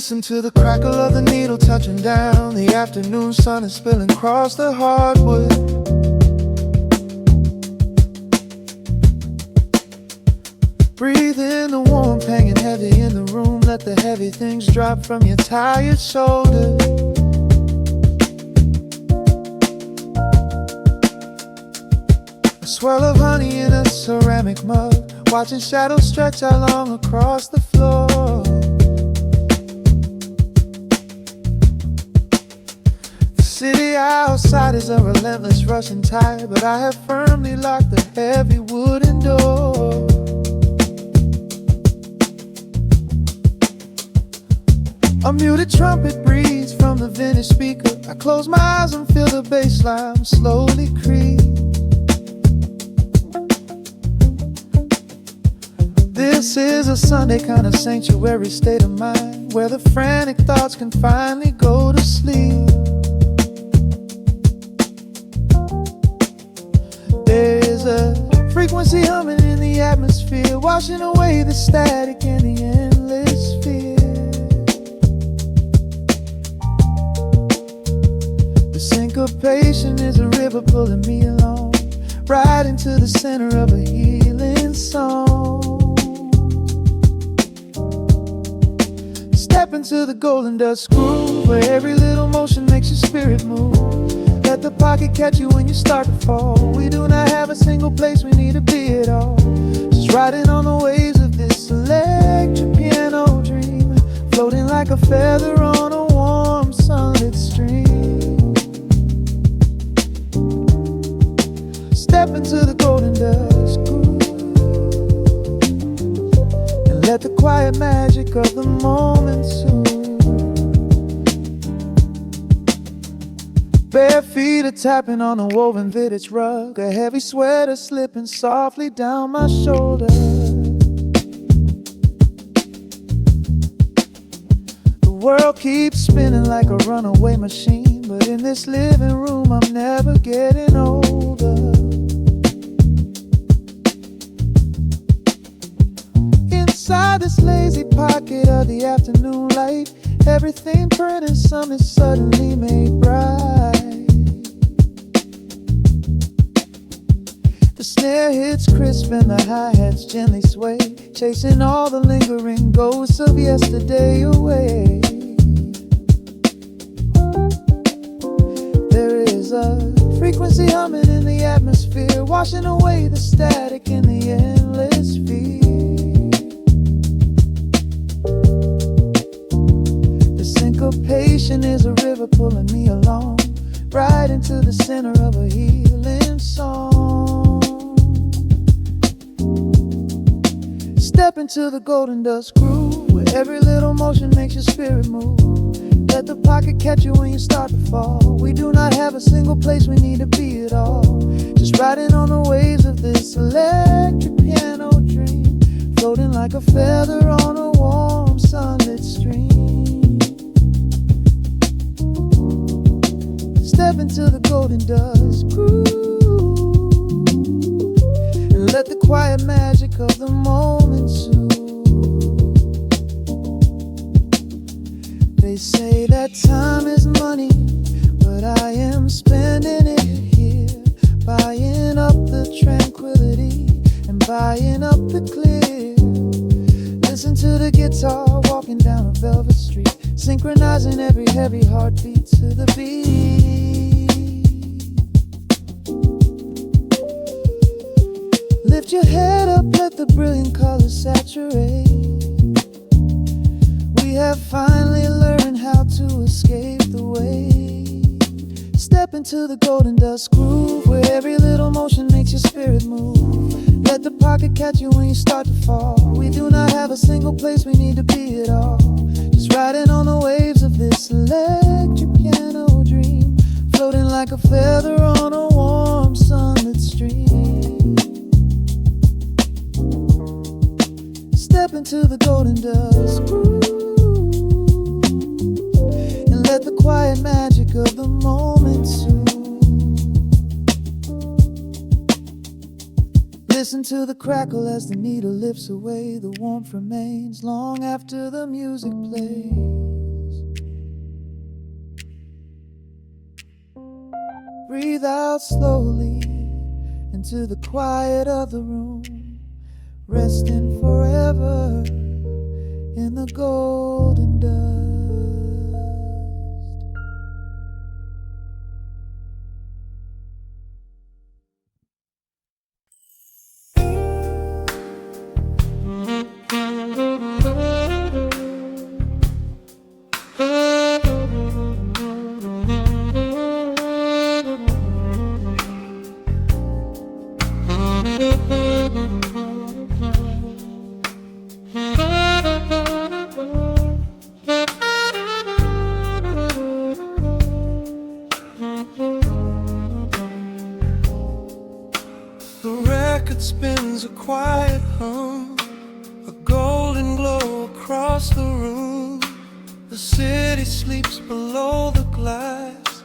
Listen to the crackle of the needle touching down. The afternoon sun is spilling across the hardwood. Breathe in the warmth hanging heavy in the room. Let the heavy things drop from your tired shoulders. A swirl of honey in a ceramic mug, watching shadows stretch out long across the floor. The city outside is a relentless rushing tide, but I have firmly locked the heavy wooden door. A muted trumpet breathes from the vintage speaker. I close my eyes and feel the bassline slowly creep. This is a Sunday kind of sanctuary state of mind, where the frantic thoughts can finally go to sleep. There's a frequency humming in the atmosphere, washing away the static and the endless fear. The syncopation is a river pulling me along, right into the center of a healing song. Step into the golden dust groove, where every little motion makes your spirit move. Let the pocket catch you when you start to fall. We do not have a single place we need to be at all. Just riding on the waves of this electric piano dream, floating like a feather on a warm sunlit stream. Step into the golden dust groove, and let the quiet magic of the moment soothe. Bare feet are tapping on a woven vintage rug, a heavy sweater slipping softly down my shoulder. The world keeps spinning like a runaway machine, but in this living room I'm never getting older. Inside this lazy pocket of the afternoon light, everything burning, something suddenly made bright. The snare hits crisp and the hi-hats gently sway, chasing all the lingering ghosts of yesterday away. There is a frequency humming in the atmosphere, washing away the static in the endless fear. Syncopation is a river pulling me along, right into the center of a healing song. Step into the golden dust groove, where every little motion makes your spirit move. Let the pocket catch you when you start to fall. We do not have a single place we need to be at all. Just riding on the waves of this electric piano dream, floating like a feather on a warm sunlit stream. Step into the golden dust groove, and let the quiet magic of the moment soothe. They say that time is money, but I am spending it here, buying up the tranquility and buying up the clear. Listen to the guitar walking down a velvet street, synchronizing every heavy heartbeat to the beat. Lift your head up, let the brilliant colors saturate. We have finally learned how to escape the wave. Step into the golden dust groove, where every little motion makes your spirit move. Let the pocket catch you when you start to fall. We do not have a single place we need to be at all. Just riding on the waves of this electric piano dream, floating like a feather on a warm sunlit stream. Step into the golden dust groove, and let the quiet magic of the moment soothe. Listen to the crackle as the needle lifts away. The warmth remains long after the music plays. breathe out slowly into the quiet of the room, resting forever in the golden dust. The record spins a quiet hum, a golden glow across the room. The city sleeps below the glass,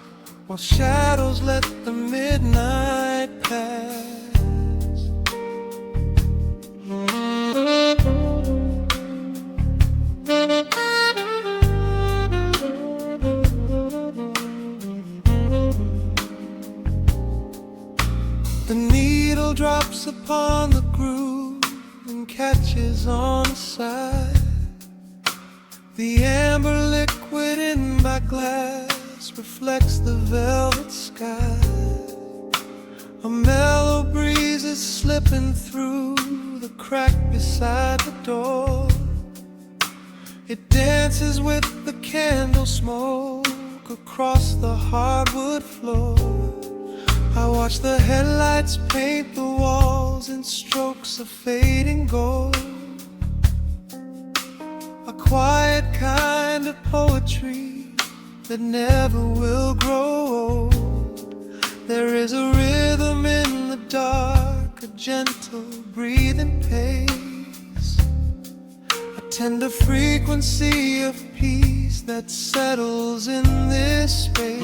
while shadows let the midnight pass. The needle drops upon the groove and catches on the side. The amber liquid in my glass reflects the velvet sky. A mellow breeze is slipping through the crack beside the door. It dances with the candle smoke across the hardwood floor. I watch the headlights paint the walls in strokes of fading gold. A quiet kind of poetry that never will grow old. There is a rhythm in the dark, a gentle breathing pace, a tender frequency of peace that settles in this space.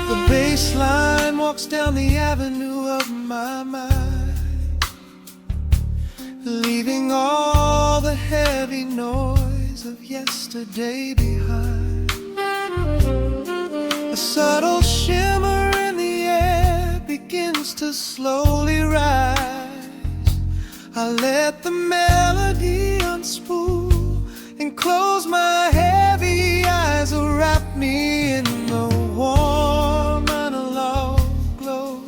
The bassline walks down the avenue of my mind, leaving all the heavy noise of yesterday behind. A subtle shimmer in the air begins to slowly rise. I let the melody unspool and close my heavy eyes, wrap me in the warm analog glow,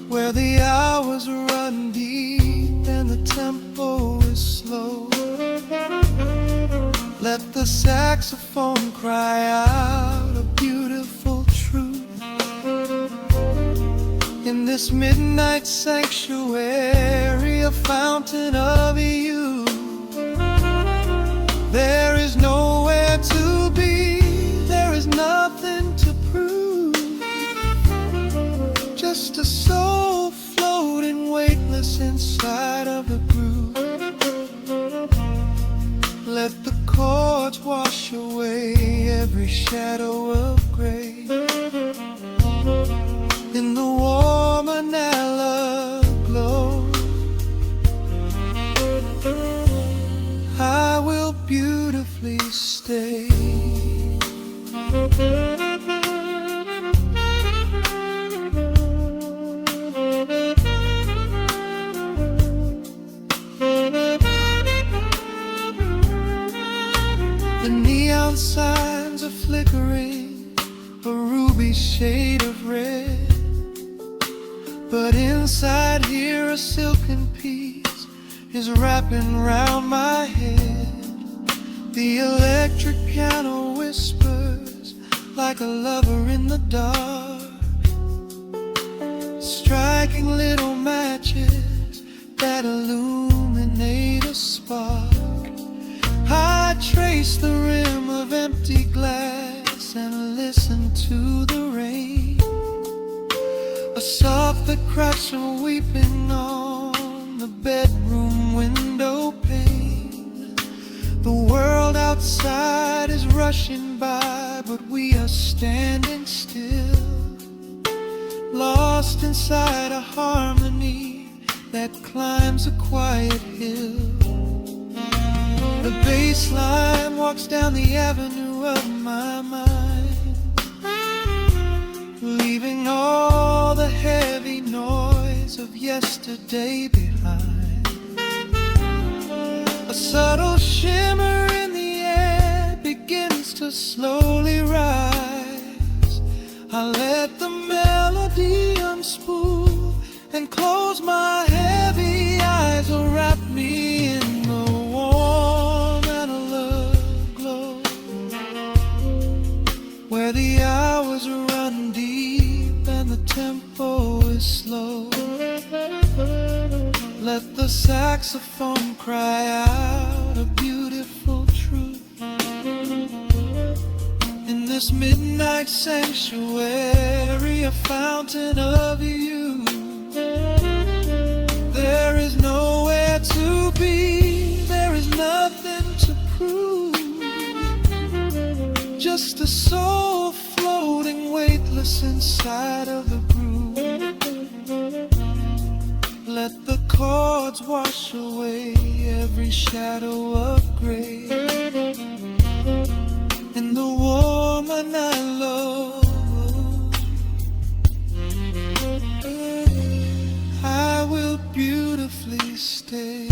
where the hours run deep and the tempo is slow. Let the saxophone cry out a beautiful truth in this midnight sanctuary, a fountain of youth. There is nowhere to be, there is nothing to prove, just a soul floating weightless inside of the groove. Let the chords wash away every shadow of gray in the warm analog glow. I will beautifully stay. The neon signs are flickering, a ruby shade of red, but inside here a silken peace is wrapping round my head. The electric piano whispers like a lover in the dark, striking little matches that illuminate a spark. I trace the rim of empty glass and listen to the rain, a soft that cracks from weeping on the bedroom window pane. The world outside is rushing by, but we are standing still, lost inside a harmony that climbs a quiet hill. The bassline walks down the avenue of my mind, leaving all the heavy noise of yesterday behind. A subtle shimmer in the air begins to slowly rise. I let the melody unspool and close my heavy eyes, or wrap me in the warm analog glow, where the hours run deep and the tempo is slow. Let the saxophone cry out a beautiful truth in this midnight sanctuary, a fountain of youth. There is nowhere to be, there is nothing to prove, just a soul floating weightless inside of the groove. Let the chords wash away every shadow of gray, and the woman I love, I will beautifully stay.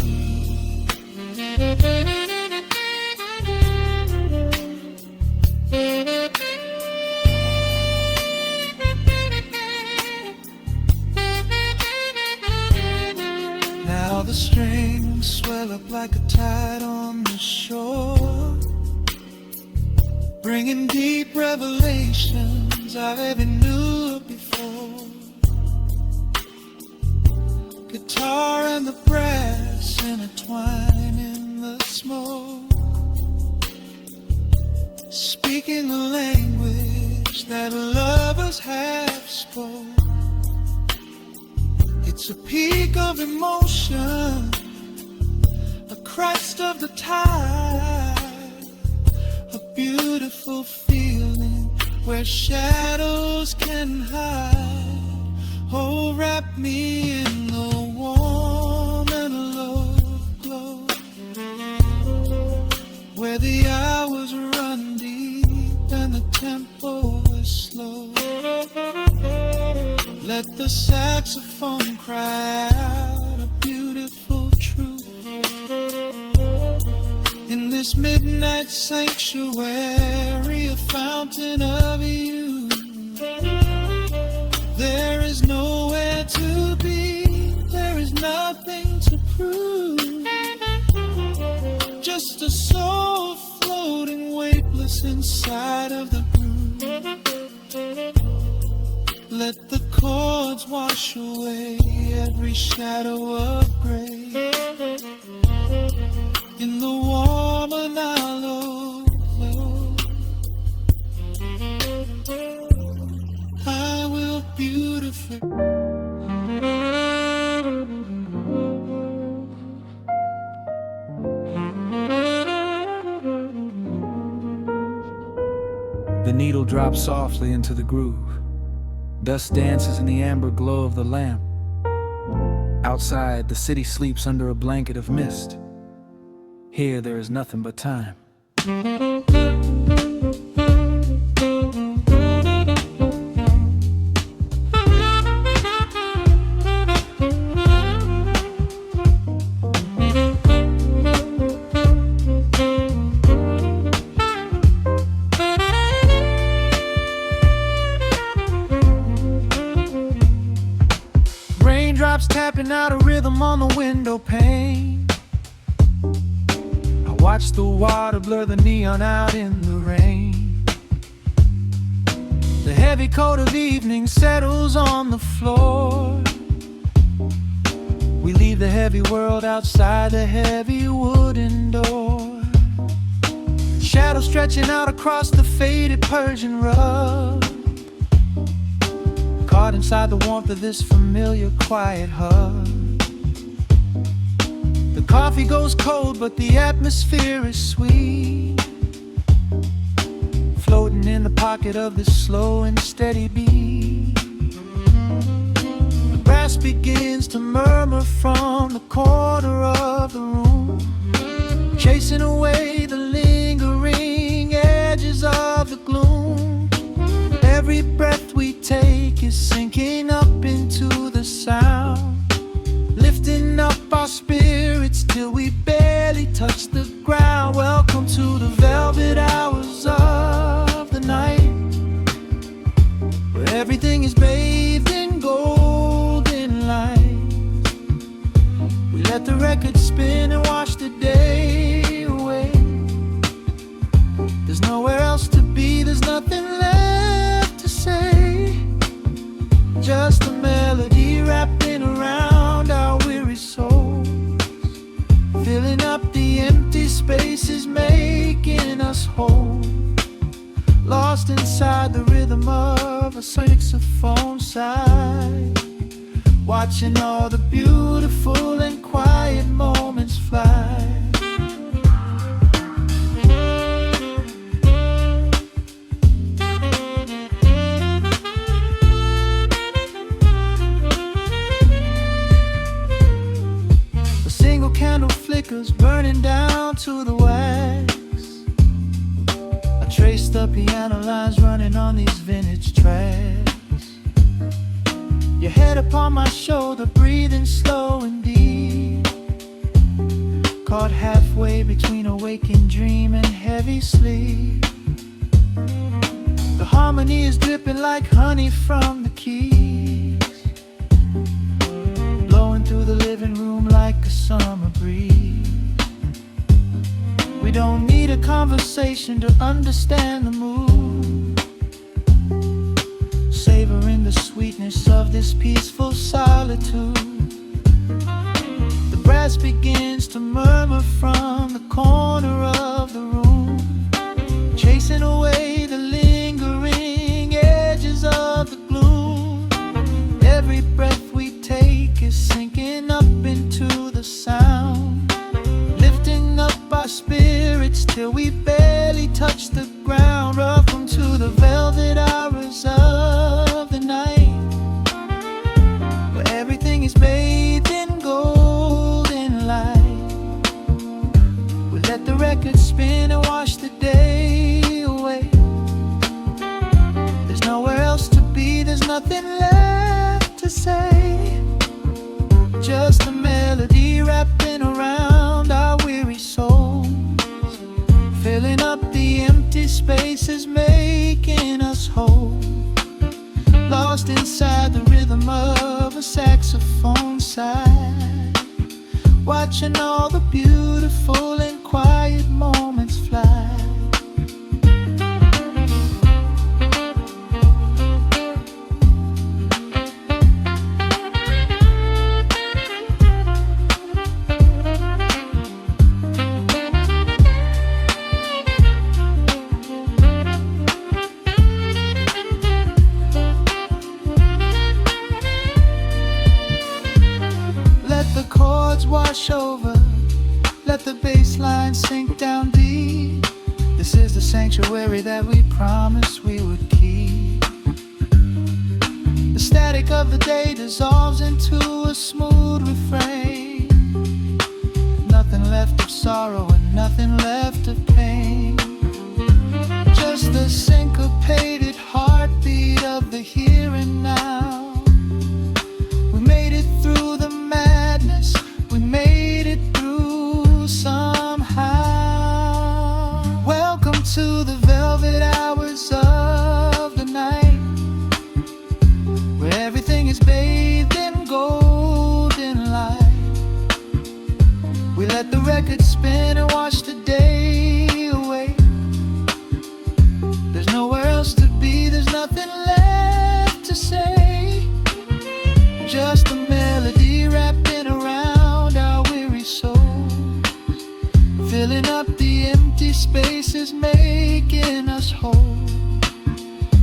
Now the strings swell up like a tide on the shore, bringing deep revelations I've ever knew before. Guitar and the brass intertwine in the smoke, speaking the language that lovers have spoke. It's a peak of emotion, a crest of the tide, a beautiful feeling where shadows can hide. Oh, wrap me in the warm analog glow, where the hours run deep and the tempo is slow. Let the saxophone cry out a beautiful truth in this midnight sanctuary, a fountain of youth. There is nowhere to be, there is nothing to prove, just a soul floating weightless inside of the groove. Let the chords wash away every shadow of gray, in the warm analog glow, I will beautifully. The needle drops softly into the groove. Dust dances in the amber glow of the lamp. Outside, the city sleeps under a blanket of mist. Here, there is nothing but time. Raindrops tapping out a rhythm on the window pane. I watch the water blur the neon out in the rain. The heavy coat of evening settles on the floor. We leave the heavy world outside the heavy wooden door. Shadows stretching out across the faded Persian rug, caught inside the warmth of this familiar quiet hug. The coffee goes cold, but the atmosphere is sweet, floating in the pocket of this slow and steady beat. The brass begins to murmur from the corner of the room, chasing away the lingering edges of the gloom. Every breath we take record spin and wash the day away. There's nowhere else to be, there's nothing left to say. Just a melody wrapping around our weary souls, filling up the empty spaces, making us whole. Lost inside the rhythm of a saxophone sigh, watching all the beautiful and quiet moments fly. A single candle flickers, burning down to the wax. I trace the piano lines running on these vintage tracks. Your head upon my shoulder, breathing slow and deep, caught halfway between a waking dream and heavy sleep. The harmony is dripping like honey from the keys, blowing through the living room like a summer breeze. We don't need a conversation to understand the mood, savoring the sweetness of this peaceful solitude. The brass begins to murmur from the corner of the room, chasing away the lingering edges of the gloom. Every breath we take is sinking up into the sound, lifting up our spirits till we barely touch the ground. Welcome to the velvet hours of the night, where everything is bathed in golden light. We let the record spin and wash the day away. There's nowhere else to be, there's nothing left to say. Just a melody wrapping around our weary souls, filling up the empty spaces, making us whole. Lost inside the rhythm of a saxophone sigh, watching all the beautiful and quiet moments fly. Wash over, let the bass line sink down deep. This is the sanctuary that we promised we would keep. The static of the day dissolves into a smooth refrain. Nothing left of sorrow and nothing left of pain, just the syncopated heartbeat of the here and now. We made it through the madness, we made it through somehow. Welcome to the velvet hours of the night, where everything is bathed in golden light. We let the record spin and wash the day away. There's nowhere else to be, there's nothing left to say. Just a melody wrapping around our weary souls, filling up the empty spaces, making us whole.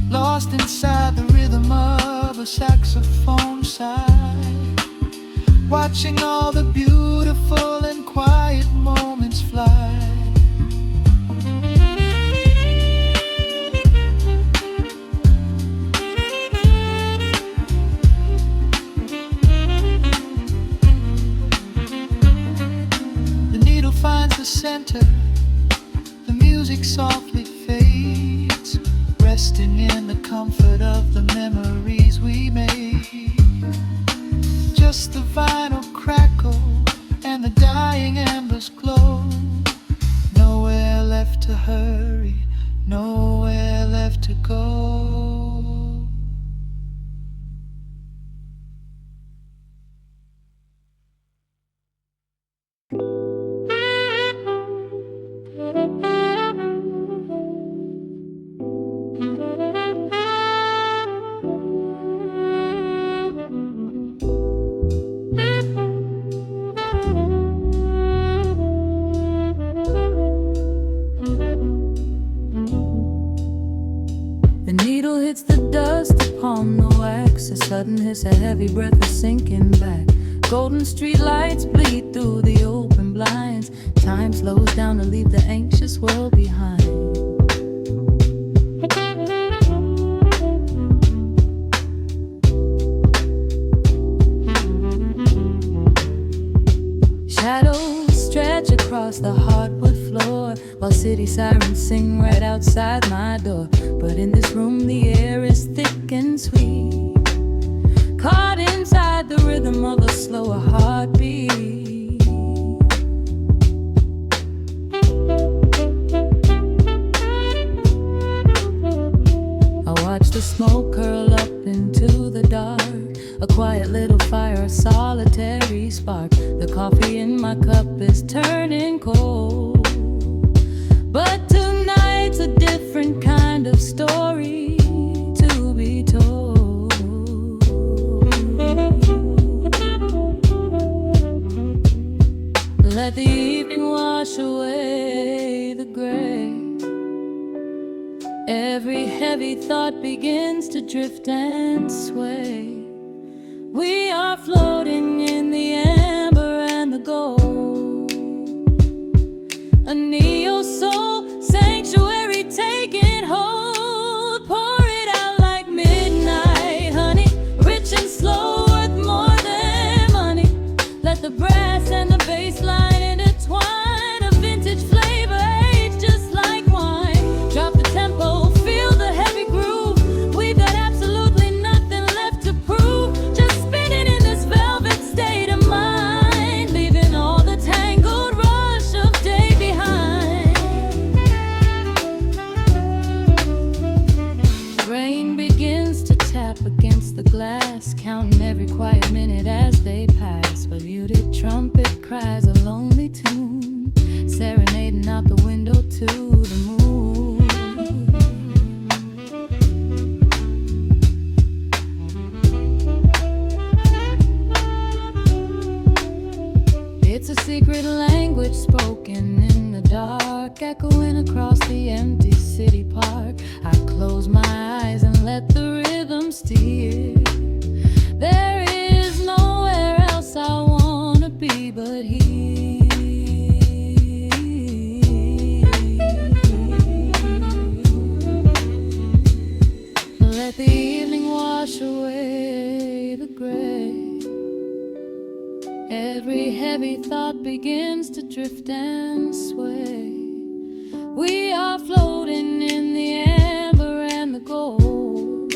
Lost inside the rhythm of a saxophone sigh, watching all the beautiful and quiet moments fly. Finds the center, the music softly fades, resting in the comfort of the memories we made. Just the vinyl crackle and the dying embers glow. Nowhere left to hurry, nowhere left to go. sudden hiss, a heavy breath is sinking back. Golden street lights bleed through the open blinds. Time slows down to leave the anxious world behind. Shadows stretch across the hardwood floor, while city sirens sing right outside my door. But in this room the air is thick and sweet, caught inside the rhythm of a slower heartbeat. I watch the smoke curl up into the dark, a quiet little fire, a solitary spark. The coffee in my cup is turning cold, but tonight's a different kind of story to be told. Let the evening wash away the gray. Every heavy thought begins to drift and sway. We are floating in the amber and the gold, a neo-soul sanctuary taking hold. Pour it out like midnight honey, rich and slow, worth more than money. Let the brass and the bass line intertwine, a vintage flavor aged just like wine. Drop the tempo, feel the heavy groove. We've got absolutely nothing left to prove, just spinning in this velvet state of mind, leaving all the tangled rush of day behind. Rain begins to tap against the glass, counting every quiet minute as they pass. A muted trumpet cries a lonely tune, serenading out the window to the moon. It's a secret language spoken in the dark, echoing across the empty city park. I close my eyes and let the rhythm steer. There is nowhere else I wanna be but here. Let the evening wash away the gray. Every heavy thought begins to drift and sway. We are floating in the amber and the gold,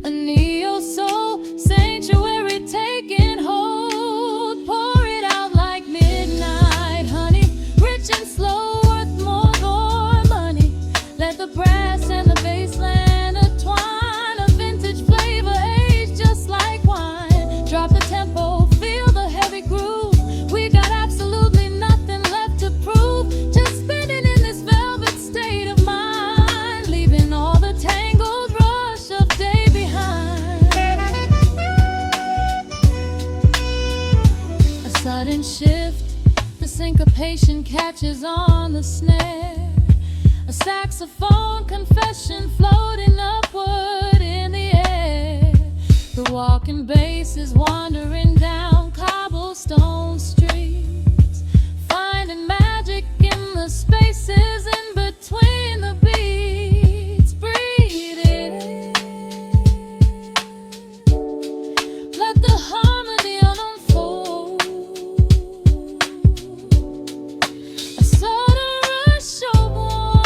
a neo-soul sanctuary taking hold. Pour it out like midnight honey, rich and slow, worth more than money. Let the brass and the bass line intertwine, a vintage flavor aged just like wine. Drop the tempo, feel the heavy groove. We got absolutely nothing left to prove, just spinning in this velvet state of mind, leaving all the tangled rush of day behind. A sudden shift, the syncopation catches on the snare. A saxophone confession floating upward in the air. The walking bass is wandering down cobblestone streets, finding magic in the spaces in between the beats. Breathe it in, let the harmony unfold. A sudden rush of warmth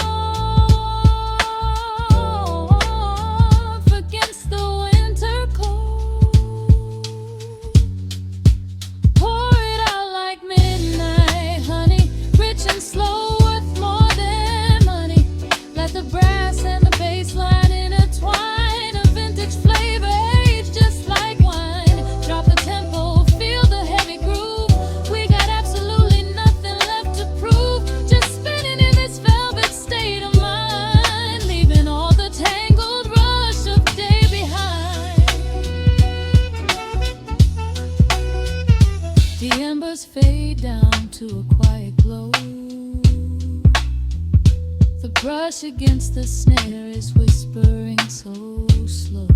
against the winter cold. Pour it out like midnight honey, rich and slow, worth more than money. Let the brass and the bass line intertwine, a vintage flavor aged just like wine. Drop the tempo, feel the heavy groove. We got absolutely nothing left to prove, just spinning in this velvet state of mind, leaving all the tangled rush of day behind. The embers fade down to a quiet glow. The brush against the snare is whispering so slow.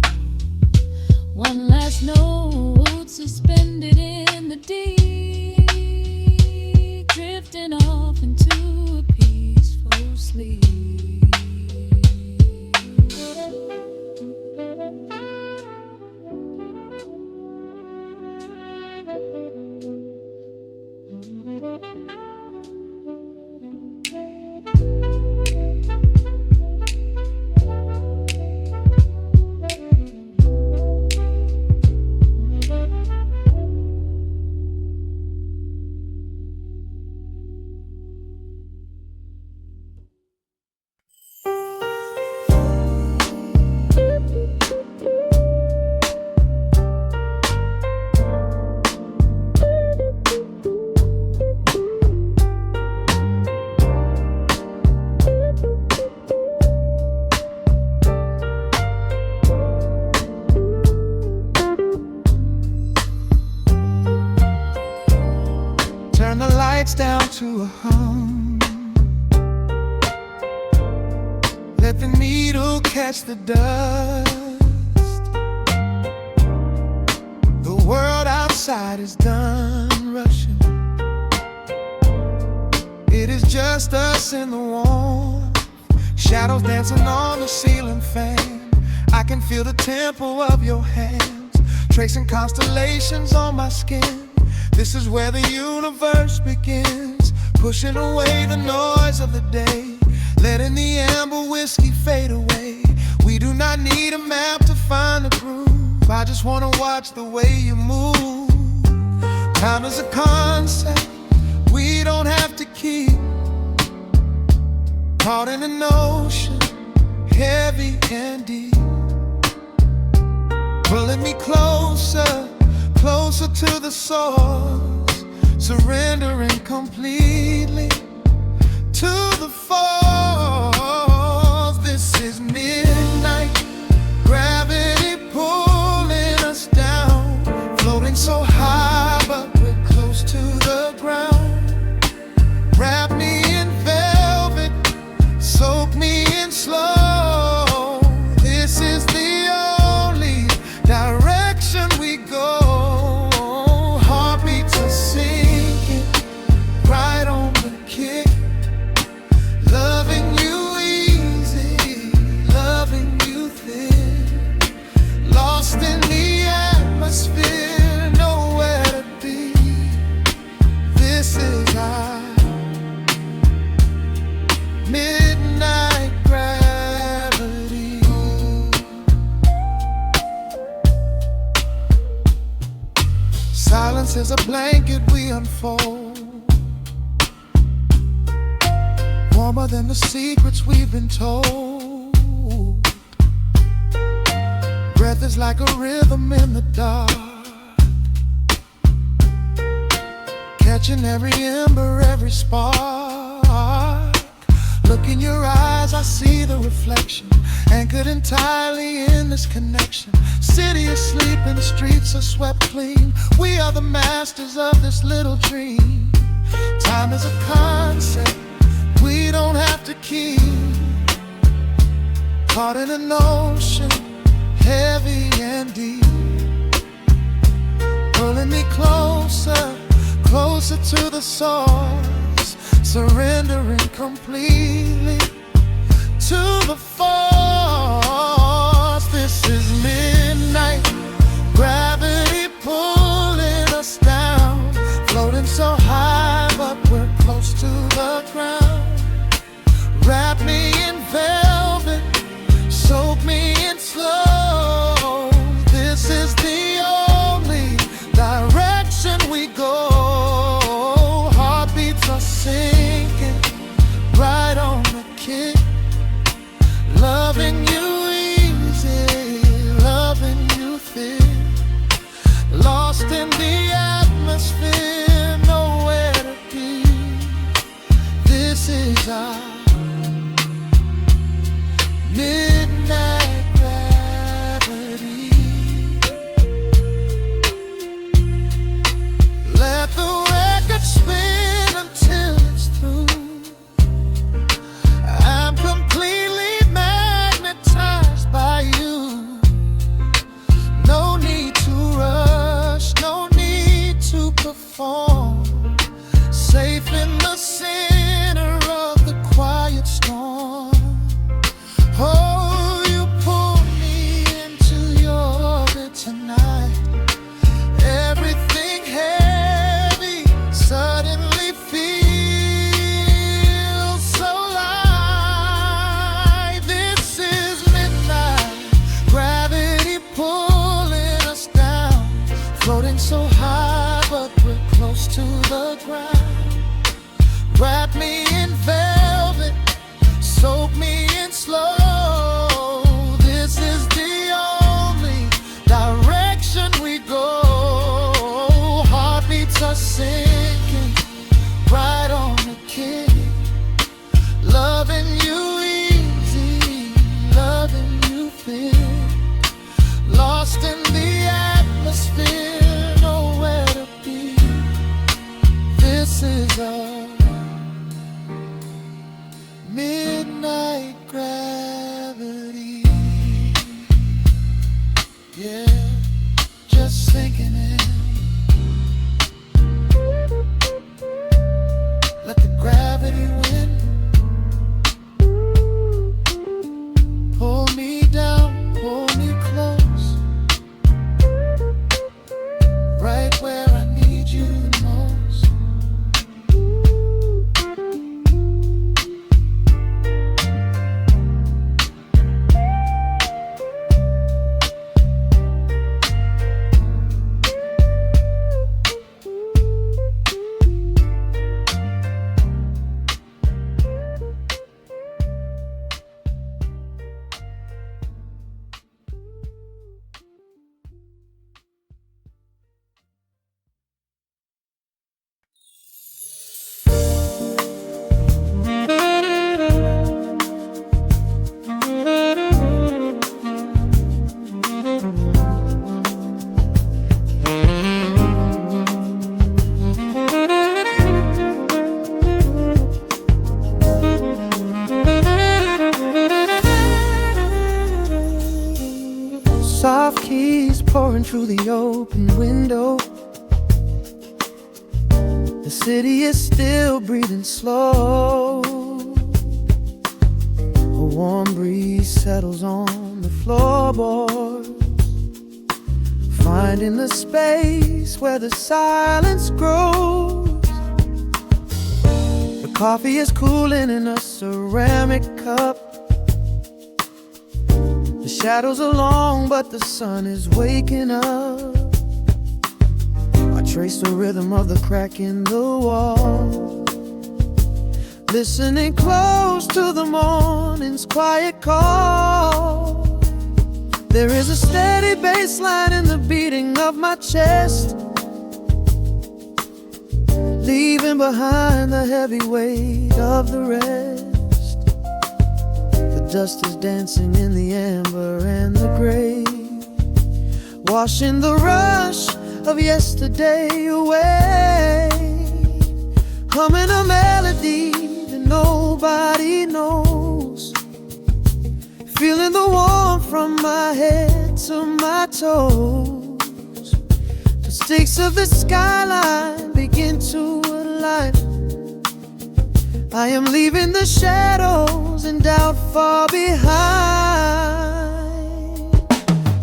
note suspended in the deep, drifting off into a peaceful sleep. Turn the lights down to a hum. Let the needle catch the dust. The world outside is done rushing. It is just us in the warmth. Shadows dancing on the ceiling fan. I can feel the tempo of your hands, tracing constellations on my skin. This is where the universe begins, pushing away the noise of the day, letting the amber whiskey fade away. We do not need a map to find the groove. I just wanna watch the way you move. Time is a concept we don't have to keep. Caught in an ocean, heavy and deep, pulling me closer, closer to the source, surrendering completely to the force. This is midnight, gravity pulling us down, floating so high but we're close to the ground. Wrap me in velvet, soak me in slow. This is the only direction we go. Silence is a blanket we unfold, warmer than the secrets we've been told. Breath is like a rhythm in the dark, catching every ember, every spark. Look in your eyes, I see the reflection, anchored entirely in this connection. City is sleeping, streets are swept clean. We are the masters of this little dream. Time is a concept we don't have to keep. Caught in an ocean, heavy and deep, pulling me closer, closer to the source, surrendering completely to the force. This is midnight, gravity pulling us down, floating so high but we're close to the ground. Wrap me in velvet, soak me in slow. This is the only direction we go. Heartbeats are sinking, right on the kick. Loving you easy, loving you thin, lost in the atmosphere, nowhere to be. This is our midnight gravity. Let the record spin until it's through. I'm completely magnetized by you. No need to ground. Wrap me in velvet, soak me in slow. This is the only direction we go. Heartbeats are sinking right on the kick. Loving you easy, loving you thick. Lost in the atmosphere, nowhere to be. This is our midnight gravity. Yeah, just sinking in. Let the gravity win. Pull me down, pull me close, right where I need you the most. Soft keys pouring through the open window. The city is still breathing slow. A warm breeze settles on the floorboards, finding the space where the silence grows. The coffee is cooling in a ceramic cup. The shadows are long, but the sun is waking up. I trace the rhythm of the crack in the wall, listening close to the morning's quiet call. There is a steady bassline in the beating of my chest, leaving behind the heavy weight of the rest. The dust is dancing in the amber and the gray, washing the rush of yesterday away. Humming a melody that nobody knows, feeling the warmth from my head to my toes. The stakes of the skyline begin to align. I am leaving the shadows and doubt far behind.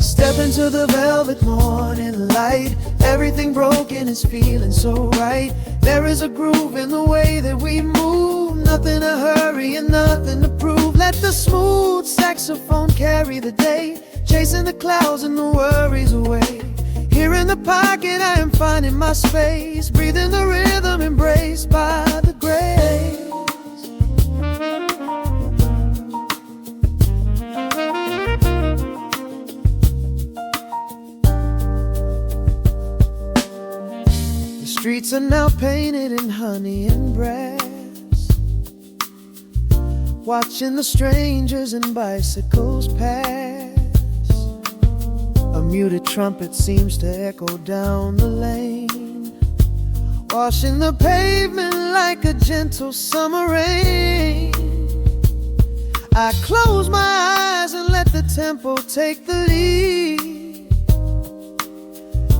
Step into the velvet morning light. Everything broken is feeling so right. There is a groove in the way that we move. Nothing to hurry and nothing to prove. Let the smooth saxophone carry the day, chasing the clouds and the worries away. Here in the pocket I am finding my space, breathing the rhythm embraced by the grace. The streets are now painted in honey and brass, watching the strangers and bicycles pass. A muted trumpet seems to echo down the lane, washing the pavement like a gentle summer rain. I close my eyes and let the tempo take the lead.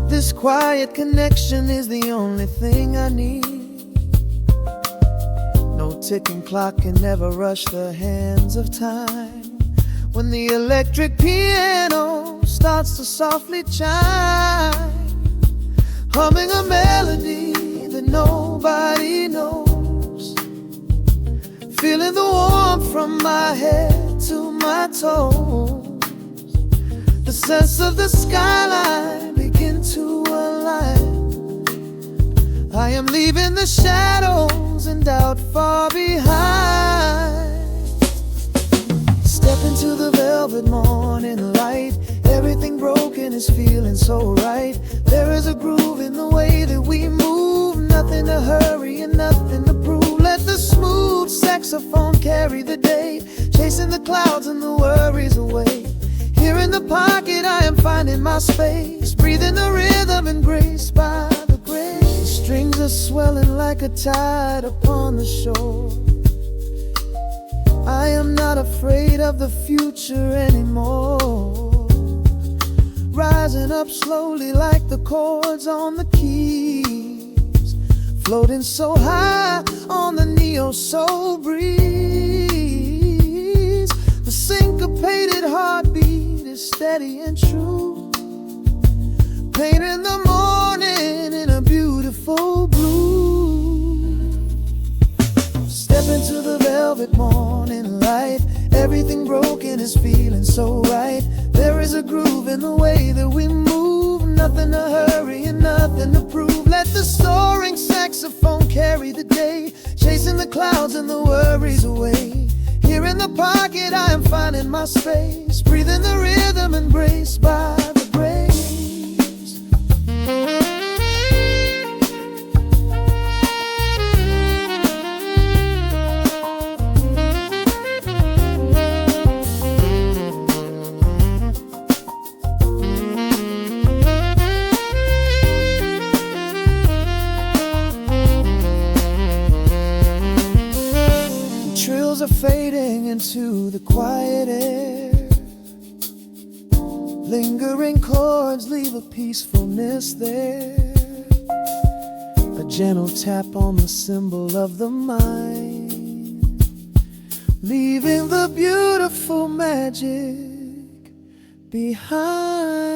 This quiet connection is the only thing I need. No ticking clock can ever rush the hands of time. When the electric piano starts to softly chime, humming a melody that nobody knows, feeling the warmth from my head to my toes. The sense of the skyline begin to align. I am I'm leaving the shadows and doubt far behind. Step into the velvet morning light. Everything broken is feeling so right. There is a groove in the way that we move. Nothing to hurry and nothing to prove. Let the smooth saxophone carry the day, chasing the clouds and the worries away. Here in the pocket I am finding my space, breathing the rhythm and grace by the grace. The strings are swelling like a tide upon the shore. I am not afraid of the future anymore. Rising up slowly like the chords on the keys, floating so high on the neo-soul breeze. The syncopated heartbeat is steady and true, painting the morning in a beautiful blue. Step into the velvet morning light. Everything broken is feeling so right. There is a groove in the way that we move. Nothing to hurry and nothing to prove. Let the soaring saxophone carry the day, chasing the clouds and the worries away. Here in the pocket I am finding my space, breathing the rhythm embraced by the grace. Are fading into the quiet air. Lingering chords leave a peacefulness there. A gentle tap on the cymbal of the mind, leaving the beautiful magic behind.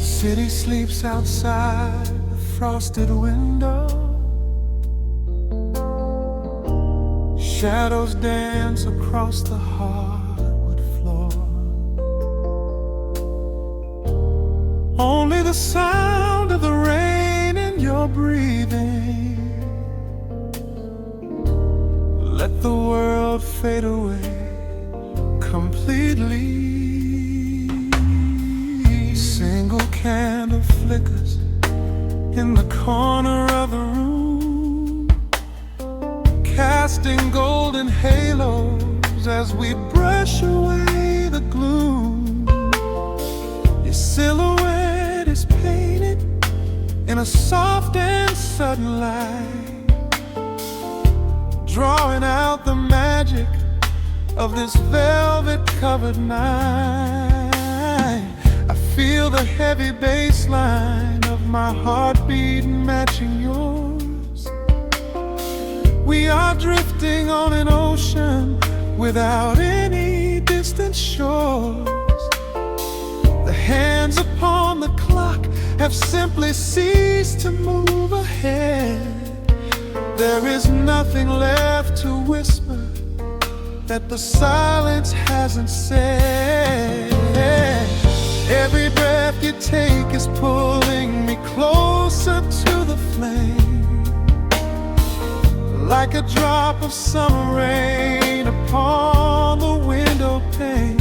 City sleeps outside the frosted window. Shadows dance across the hardwood floor. Only the sound of the rain in your breathing. Let the world fade away completely. Single candle flickers in the corner of the room, casting golden halos as we brush away the gloom. Your silhouette is painted in a soft and sudden light, drawing out the magic of this velvet-covered night. I feel the heavy bass line of my heartbeat matching yours. We are drifting on an ocean without any distant shores. The hands upon the clock have simply ceased to move ahead. There is nothing left to whisper that the silence hasn't said. Every breath you take is pulling me closer to the flame, like a drop of summer rain upon the window pane.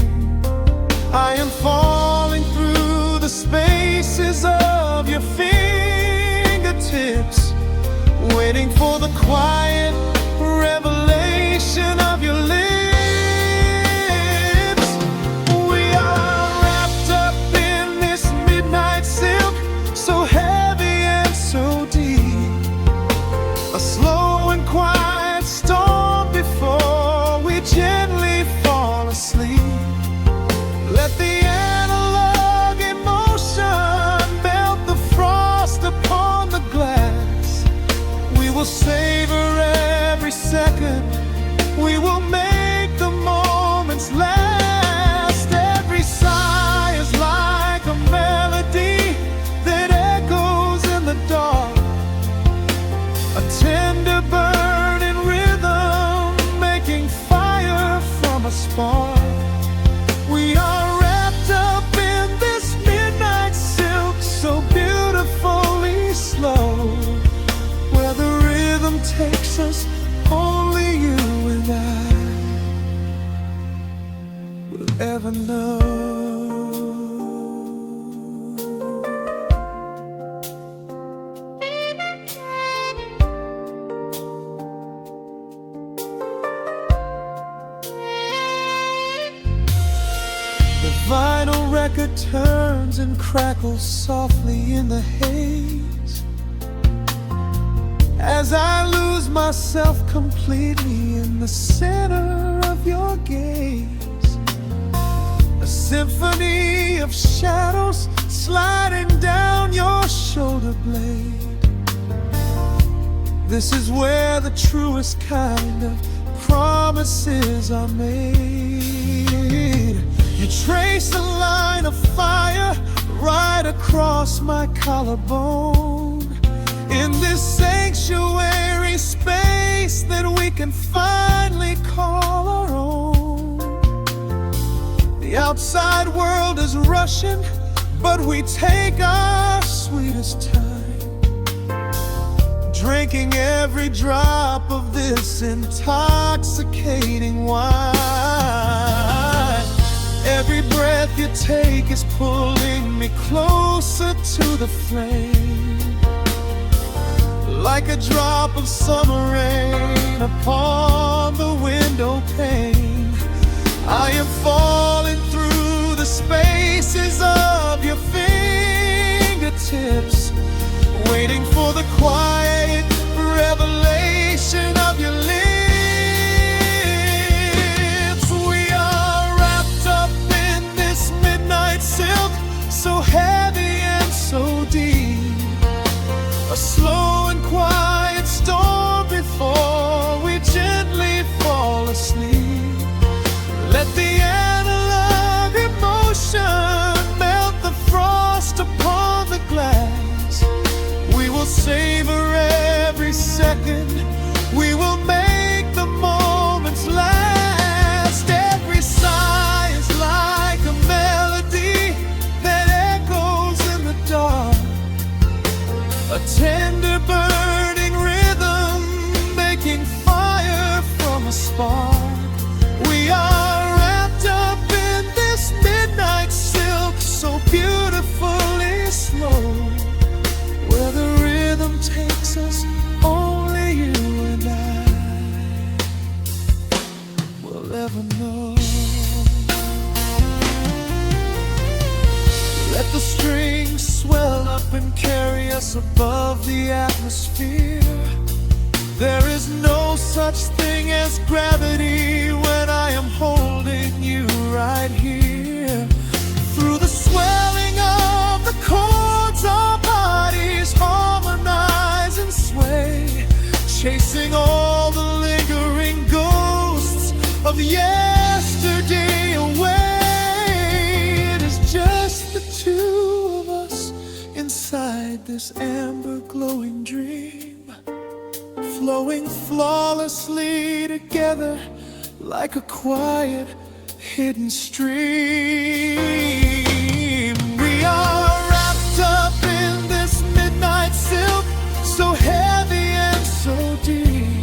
I am falling through the spaces of your fingertips, waiting for the quiet revelation of your lips. So heavy and so deep, a slow and quiet storm before we gently fall asleep. Let the analog emotion melt the frost upon the glass, ever know. The vinyl record turns and crackles softly in the haze as I lose myself completely in the center of your gaze. A symphony of shadows sliding down your shoulder blade. This is where the truest kind of promises are made. You trace a line of fire right across my collarbone, in this sanctuary space that we can finally call our own. The outside world is rushing, but we take our sweetest time, drinking every drop of this intoxicating wine. Every breath you take is pulling me closer to the flame, like a drop of summer rain upon the window pane. I am falling through the spaces of your fingertips, waiting for the quiet revelation of your lips. We are wrapped up in this midnight silk, so heavy and so deep. A slow and quiet storm before we gently fall asleep. Let the analog emotion melt the frost upon the glass. We will savor every second, we will make the moments last. Every sigh is like a melody that echoes in the dark, a tender burning rhythm making fire from a spark. We are wrapped up in this midnight silk, so beautifully slow, where the rhythm takes us, only you and I will ever know. Let the strings swell up and carry us above the atmosphere. There is no such thing as gravity when I am holding you right here. Through the swelling of the chords, our bodies harmonize and sway, chasing all the lingering ghosts of yesterday away. It is just the two of us inside this amber glowing dream, flowing flawlessly together like a quiet hidden stream. We are wrapped up in this midnight silk, so heavy and so deep.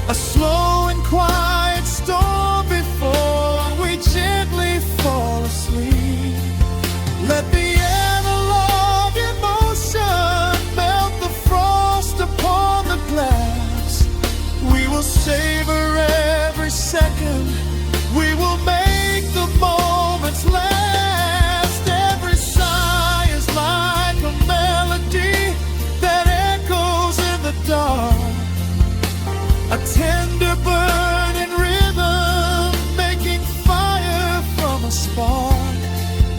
A slow and quiet storm before we gently fall asleep. Let the analog emotion melt the frost upon the glass. We will savor every second, we will make the moments last. Every sigh is like a melody that echoes in the dark, a tender burning rhythm making fire from a spark.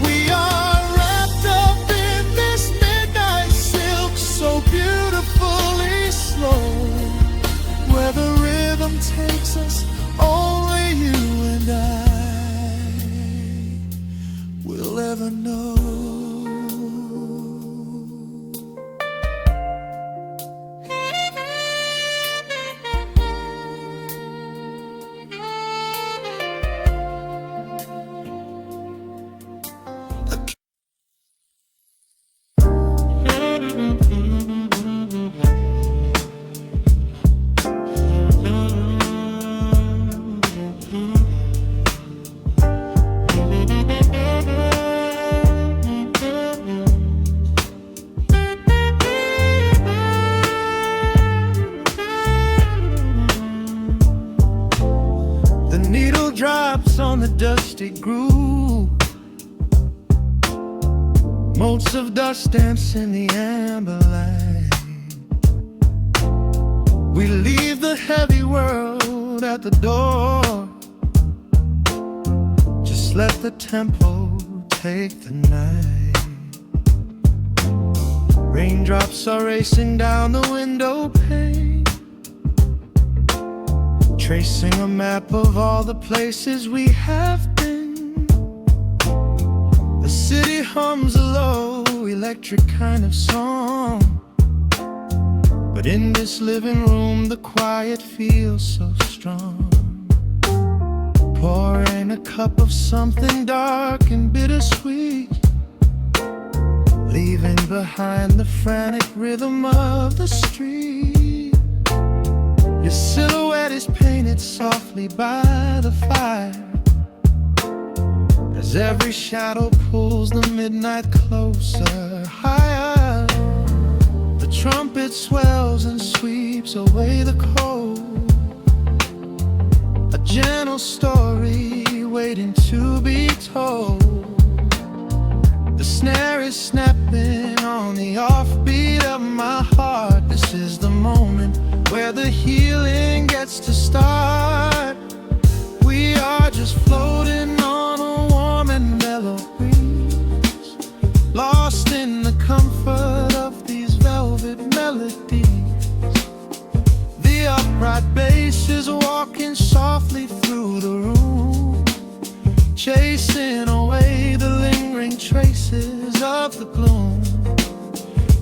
We are wrapped up in this midnight silk, so beautifully slow, where the rhythm takes us, only you and I will ever know. the dusty groove. Motes of dust dance in the amber light. We leave the heavy world at the door. Just let the tempo take the night. Raindrops are racing down the window pane, tracing a map of all the places we have been. The city hums a low, electric kind of song, but in this living room the quiet feels so strong. Pouring a cup of something dark and bittersweet, leaving behind the frantic rhythm of the street. Your silhouette is painted softly by the fire, as every shadow pulls the midnight closer, higher. The trumpet swells and sweeps away the cold, a gentle story waiting to be told. The snare is snapping on the offbeat of my heart. This is the moment where the healing gets to start. We are just floating on a warm and mellow breeze, lost in the comfort of these velvet melodies. The upright bass is walking softly through the room, chasing away the lingering traces of the gloom.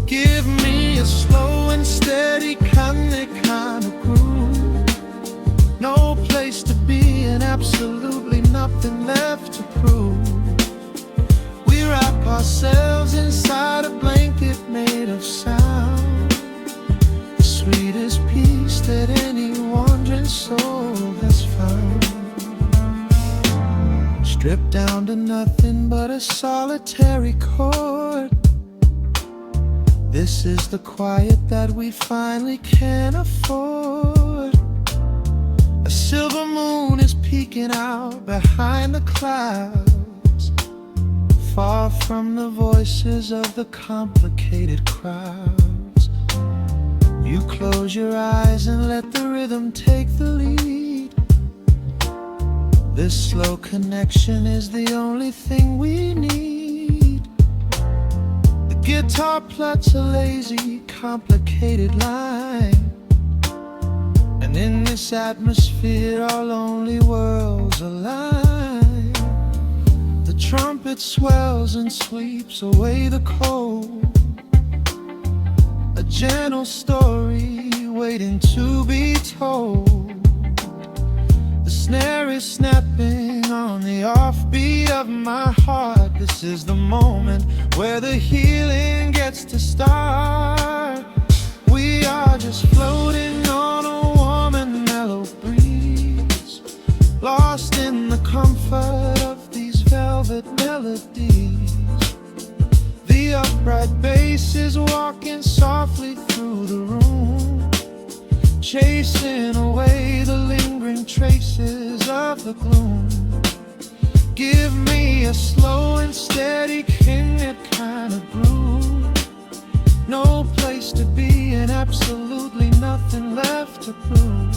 Give me a slow and steady kind of groove. No place to be and absolutely nothing left to prove. We wrap ourselves inside a blanket made of sound, the sweetest peace that any wandering soul has found. Stripped down to nothing but a solitary chord. This is the quiet that we finally can afford. A silver moon is peeking out behind the clouds, far from the voices of the complicated crowds. You close your eyes and let the rhythm take the lead. This slow connection is the only thing we need. The guitar plucks a lazy, complicated line, and in this atmosphere our lonely worlds align. The trumpet swells and sweeps away the cold, a gentle story waiting to be told. The snare is snapping on the offbeat of my heart. This is the moment where the healing gets to start. We are just floating on a warm and mellow breeze, lost in the comfort of these velvet melodies. The upright bass is walking softly through the room, chasing away the lingering traces of the gloom. Give me a slow and steady kind of groove. No place to be and absolutely nothing left to prove.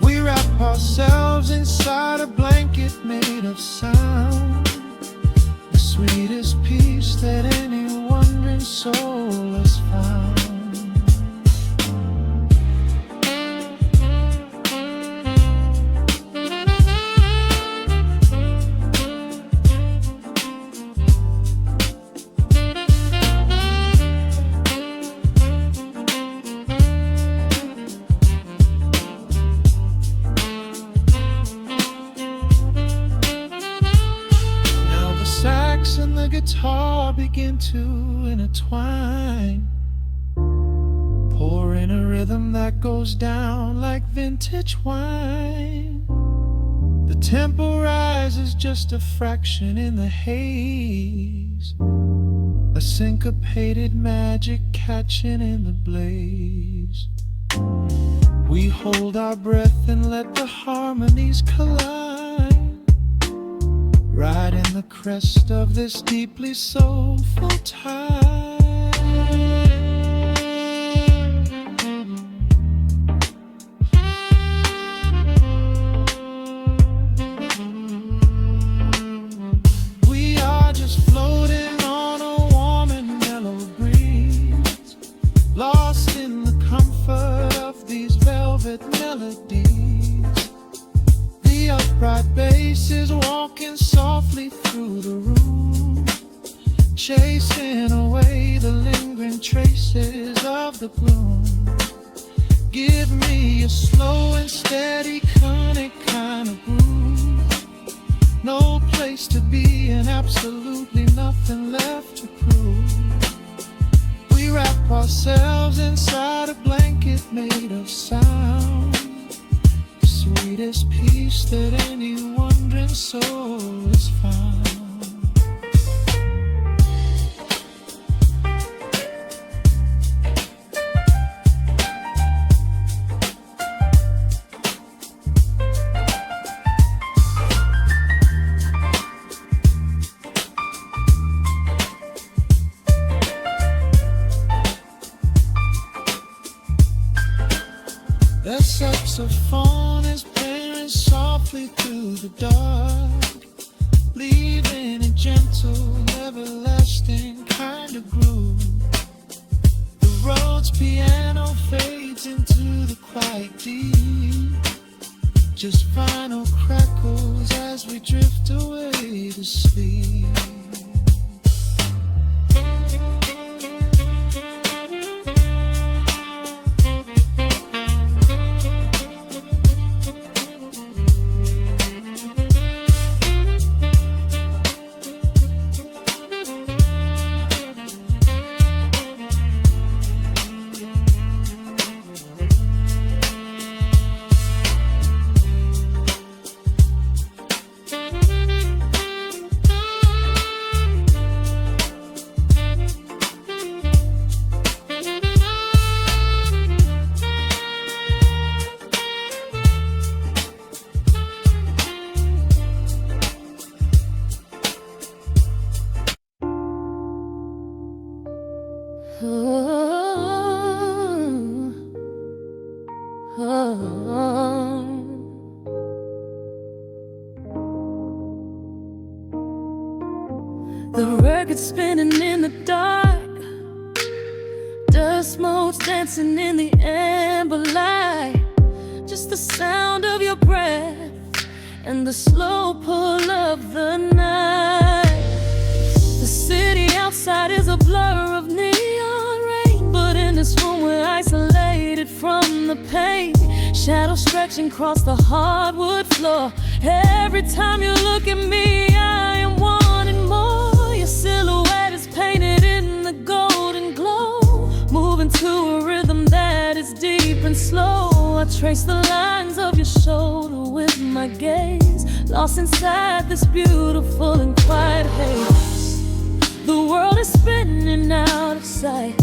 We wrap ourselves inside a blanket made of sound, the sweetest peace that any wandering soul has found. And the guitar begin to intertwine, pouring a rhythm that goes down like vintage wine. The tempo rises just a fraction in the haze, a syncopated magic catching in the blaze. We hold our breath and let the harmonies collide, riding the crest of this deeply soulful tide. We are just floating on a warm and mellow breeze, lost in the comfort of these velvet melodies. The upright bass is walking softly through the room, chasing away the lingering traces of the gloom. Give me a slow and steady conic kind of groove, no place to be and absolutely nothing left to prove. We wrap ourselves inside a blanket made of sound, sweetest peace that any wandering soul has found. The saxophone is playing softly through the dark, leaving a gentle, everlasting kind of groove. The road's piano fades into the quiet deep, just final crackles as we drift away to sleep. The record spinning in the dark, dust motes dancing in the amber light. Just the sound of your breath and the slow pull of the night. The city outside is a blur of neon rain, but in this room we're isolated from the pain. Shadows stretching across the hardwood floor. Every time you look at me, I am wanting more. Your silhouette is painted in the golden glow, moving to a rhythm that is deep and slow. I trace the lines of your shoulder with my gaze, lost inside this beautiful and quiet haze. The world is spinning out of sight.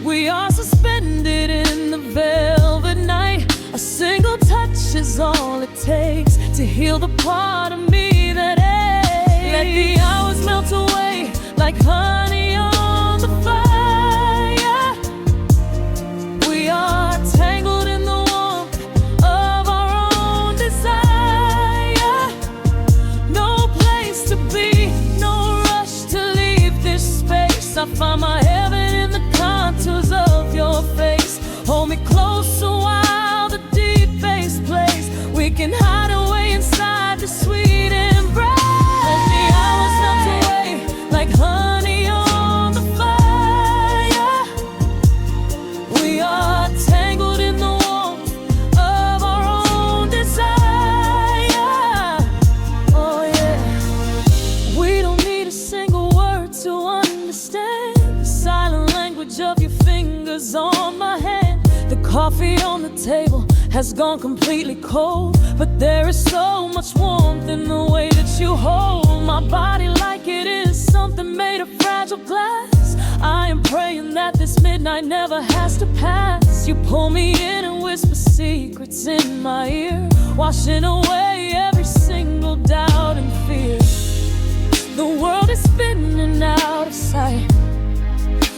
We are suspended in the velvet night. A single touch is all it takes to heal the part of me that aches. Let the hours melt away like honey on the fire. We are tangled in the warmth of our own desire. No place to be, no rush to leave this space. I find my heaven in the contours of your face. Hold me closer while the deep bass plays. We can hide away inside the sweet embrace. Let the hours melt away like honey on the fire. We are tangled in the warmth of our own desire. Oh yeah. We don't need a single word to understand the silent language of your fingers on my hand. The coffee on the table has gone completely cold, but there is so much warmth in the way that you hold my body like it is something made of fragile glass. I am praying that this midnight never has to pass. You pull me in and whisper secrets in my ear, washing away every single doubt and fear. The world is spinning out of sight.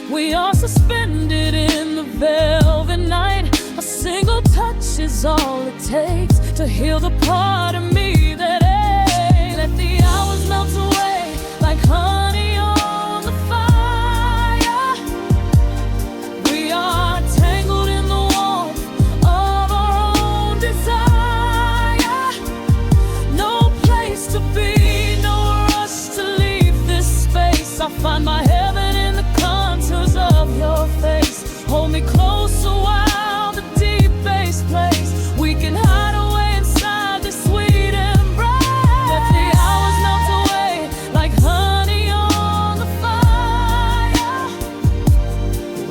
We are suspended in the velvet night. A single touch is all it takes to heal the part of me that aches. Let the hours melt away like honey on the fire. We are tangled in the warmth of our own desire. No place to be, no rush to leave this space. I find my heaven in the contours of your face. Hold me closer while the deep bass plays. We can hide away inside this sweet embrace. Let the hours melt away like honey on the fire.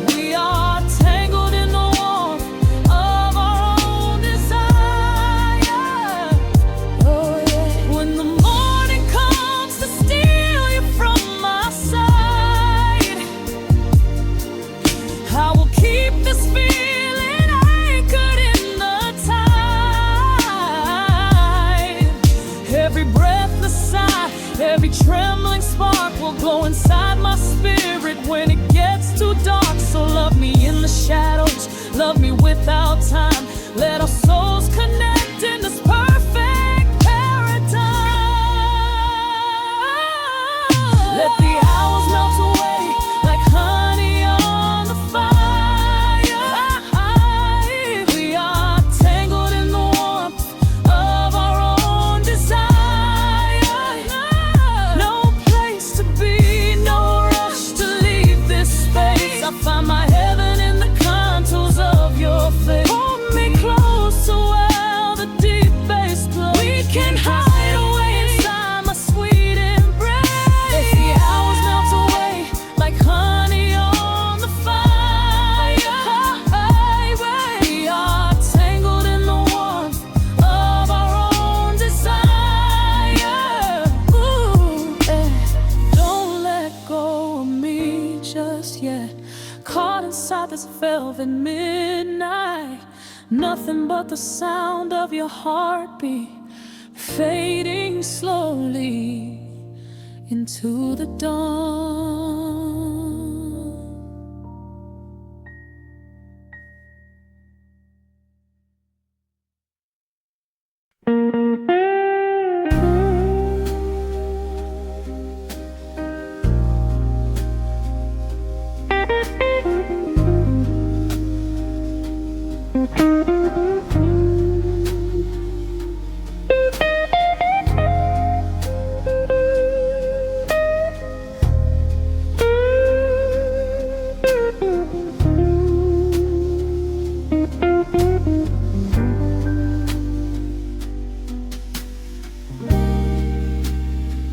We are tangled in the warmth of our own desire. Oh yeah. When the morning comes to steal you from my side, I will keep this feeling anchored in the tide. Every breathless sigh, every trembling spark will glow inside my spirit when it gets too dark. So love me in the shadows, love me without time. Let our souls connect in this perfect paradise. Let the hours melt away like honey on the fire. We are tangled in the warmth of our own desire. No place to be, no rush to leave this space. I find my heaven in the contours of your face. Hold me closer while the deep bass plays. We can hide away inside my sweet embrace. Let the hours melt away like honey on the fire. We are tangled in the warmth of our own desire. Ooh, don't let go of me just yet. Caught inside this velvet midnight. Nothing but the sound of your heartbeat fading slowly into the dawn.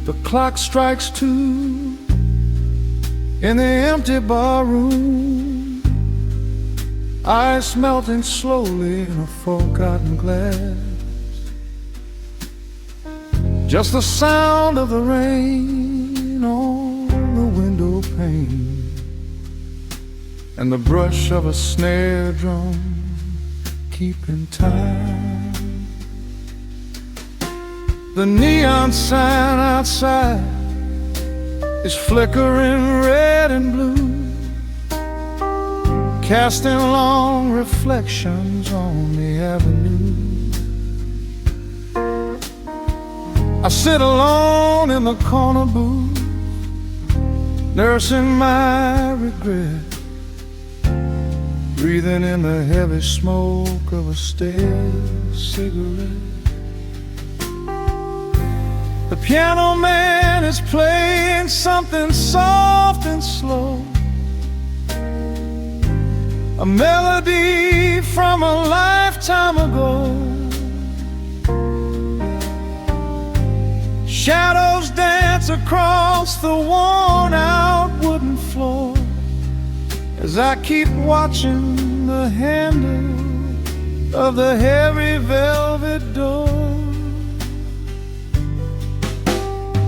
The clock strikes 2 in the empty bar room, ice melting slowly in a forgotten glass. Just the sound of the rain on the window pane and the brush of a snare drum keeping time. The neon sign outside is flickering red and blue, casting long reflections on the avenue. I sit alone in the corner booth, nursing my regret, breathing in the heavy smoke of a stale cigarette. The piano man is playing something soft and slow, a melody from a lifetime ago. Shadows dance across the worn-out wooden floor as I keep watching the handle of the heavy velvet door.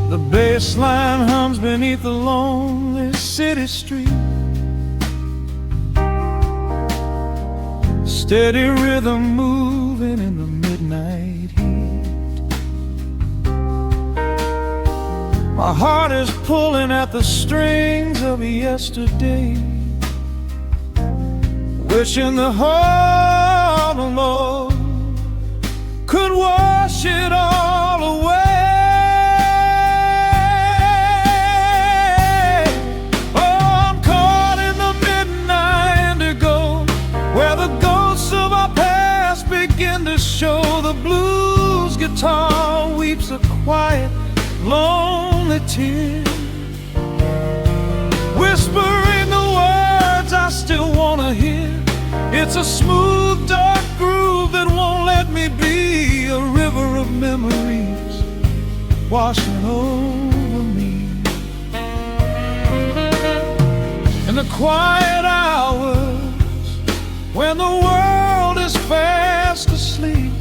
The bass line hums beneath the lonely city street, steady rhythm moving in the midnight heat. My heart is pulling at the strings of yesterday, wishing the heart alone could wash it all away. Oh, I'm caught in the midnight indigo, where the ghosts of our past begin to show. The blues guitar weeps a quiet, lonely tear, whispering the words I still wanna hear. It's a smooth, dark groove that won't let me be, a river of memories washing over me. In the quiet hours, when the world is fast asleep,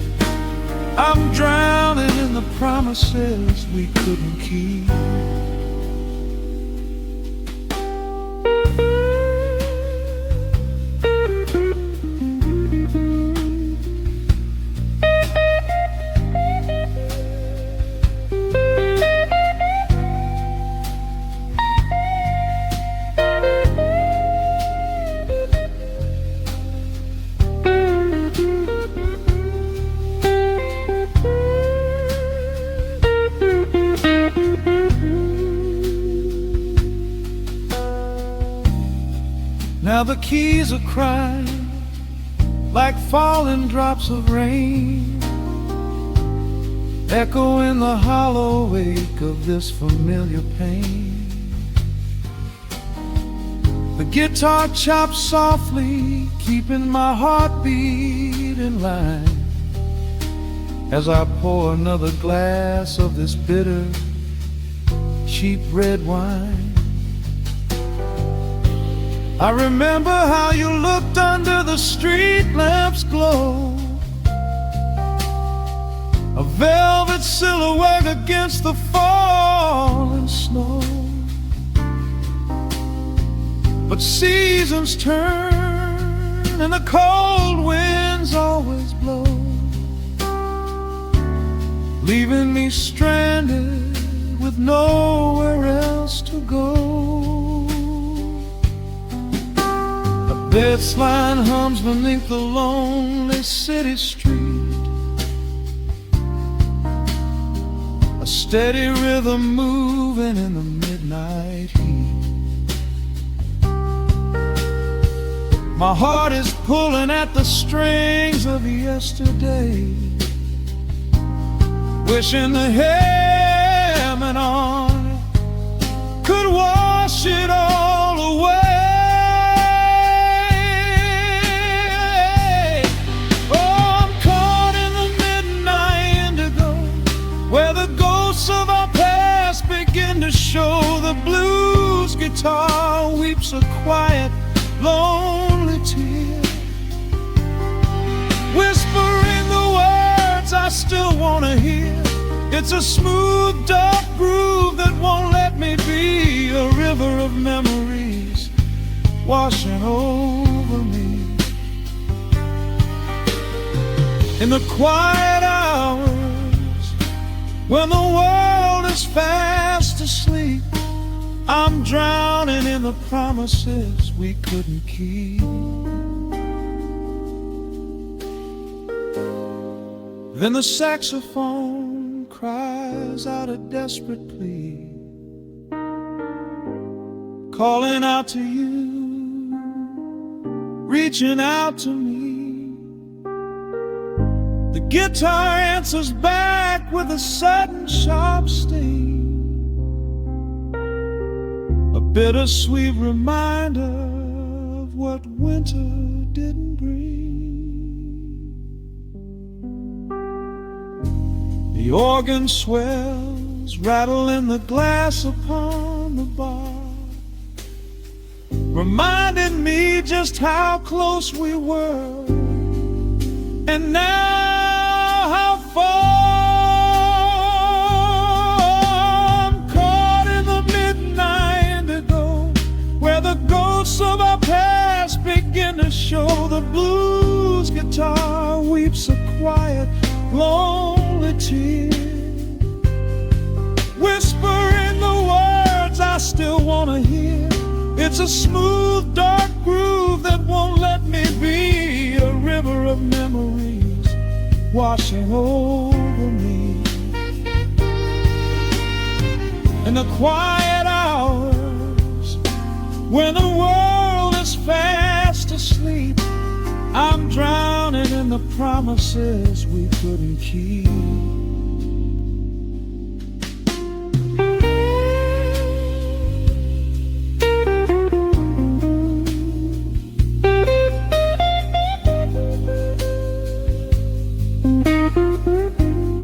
I'm drowning in the promises we couldn't keep. Now the keys are crying like falling drops of rain, echo in the hollow wake of this familiar pain. The guitar chops softly, keeping my heartbeat in line, as I pour another glass of this bitter, cheap red wine. I remember how you looked under the street lamp's glow, a velvet silhouette against the falling snow. But seasons turn and the cold winds always blow, leaving me stranded with nowhere else to go. Bassline hums beneath the lonely city street, a steady rhythm moving in the midnight heat. My heart is pulling at the strings of yesterday, wishing the hammer on it could wash it all away. To show, the blues guitar weeps a quiet, lonely tear, whispering the words I still wanna hear. It's a smooth, dark groove that won't let me be, a river of memories washing over me. In the quiet hours, when the world is fast asleep, I'm drowning in the promises we couldn't keep. Then the saxophone cries out a desperate plea, calling out to you, reaching out to me. The guitar answers back with a sudden sharp sting, a bittersweet reminder of what winter didn't bring. The organ swells, rattling the glass upon the bar, reminding me just how close we were, and now how far. I'm caught in the midnight indigo, where the ghosts of our past begin to show. The blues whose guitar weeps a quiet, lonely tear, whispering the words I still want to hear. It's a smooth, dark groove that won't let me be, a river of memories washing over me. In the quiet hours, when the world is fast asleep, I'm drowning in the promises we couldn't keep.